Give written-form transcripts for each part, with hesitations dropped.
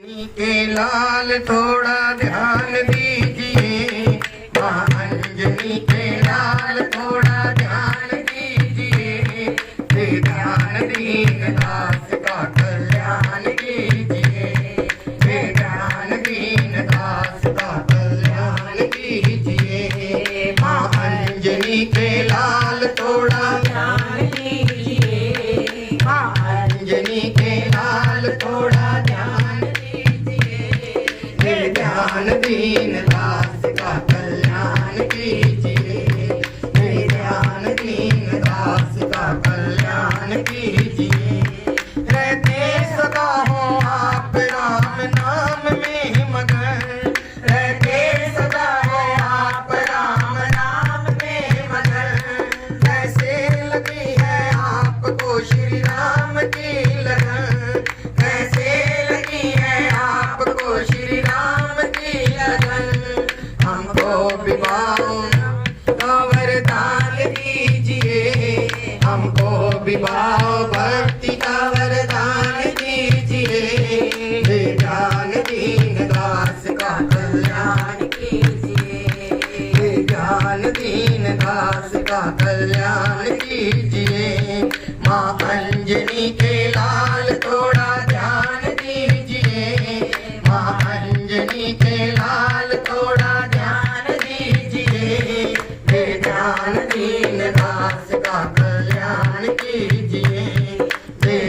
के लाल थोड़ा ध्यान दीजिए, माँ अंजनी के लाल थोड़ा ध्यान दीजिए, ध्यान दीन दास का कल्याण कीजिए, ध्यान दीन दास का कल्याण कीजिए। माँ अंजनी के लाल थोड़ा ध्यान दीजिए, माँ अंजनी के लाल थोड़ा ध्यान ध्यान दीन दास का कल्याण कीजिए, ध्यान दीन दास का कल्याण कीजिए। रहते सदा हो आप राम नाम में मगन, रहते सदा हो आप राम नाम में मगन, कैसे लगी है आपको श्री राम की लगन, कैसे लगी है आपको श्री राम की लगन। हमको विवाह का वरदान दीजिए, हमको विवाह भक्ति का वरदान दीजिए, ध्यान दीन दास का कल्याण कीजिए, ध्यान दीन दास का कल्याण कीजिए। माँ अंजनी के लाल थोड़ा ध्यान दीजिए, माँ अंजनी के लाल थोड़ा ध्यान दीजिए, ध्यान दीन दास का कल्याण कीजिए,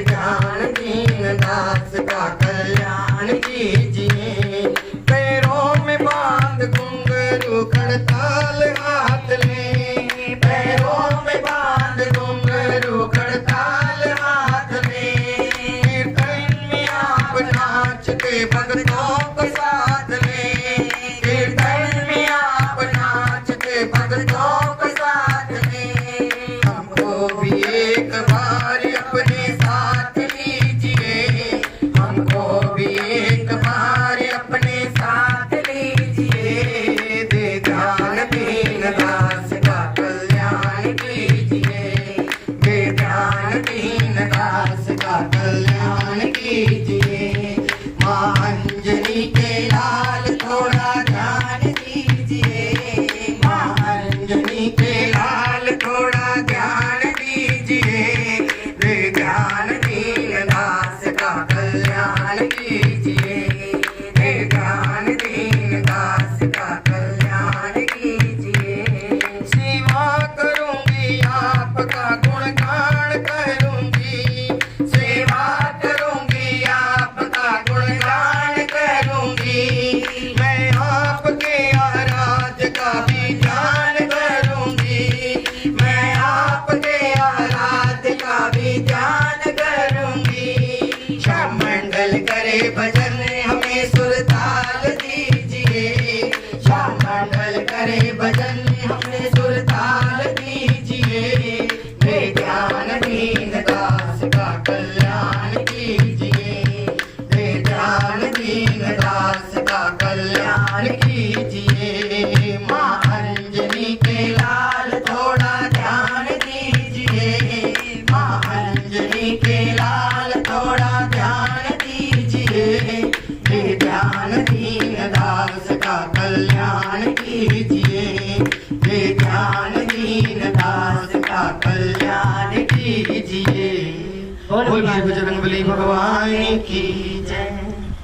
ध्यान दीन दास का कल्याण कीजिए। पैरों में बांध घुंघरू खड़ताल हाथ ले, पैरों में बांध घुंघरू खड़ताल हाथ ले, कीर्तन में आप नाचते भक्तों को साथ ले, कीर्तन में आप नाचते भक्तों को साथ ले। हमको भी एक बार अपने साथ लीजिए, हमको भी एक बार अपने साथ लीजिए, ध्यान दीन दास का कल्याण कीजिए, ध्यान दीन दास का कल्याण कीजिए। माँ अंजनी के लाल थोड़ा ध्यान दीजिए, माँ अंजनी के लाल थोड़ा ध्यान दीजिए, ध्यान दीन दास का कल्याण कीजिए, ध्यान दीन दास का कल्याण कीजिए। सेवा करूंगी आपका गुणगान करूंगी, सेवा करूंगी आपका गुणगान करूंगी, मैं आपके आराध्य का भी ध्यान करूंगी, मैं आपके आराध्य का भी ध्यान करूंगी। श्याम मंडल करे भजन हमें सुरताल दीजिए, श्याम मंडल करे भजन हमें सुरताल दीजिए, ध्यान दीन दास का कल्याण कीजिए, ध्यान दीन दास का कल्याण कीजिए। माँ अंजनी के लाल थोड़ा ध्यान दीजिए, माँ अंजनी के लाल थोड़ा ध्यान दीजिए, ध्यान दीन दास का कल्याण कीजिए, ध्यान दीन दास का कल्याण कीजिए। बोलिए बजरंगबली भगवान की।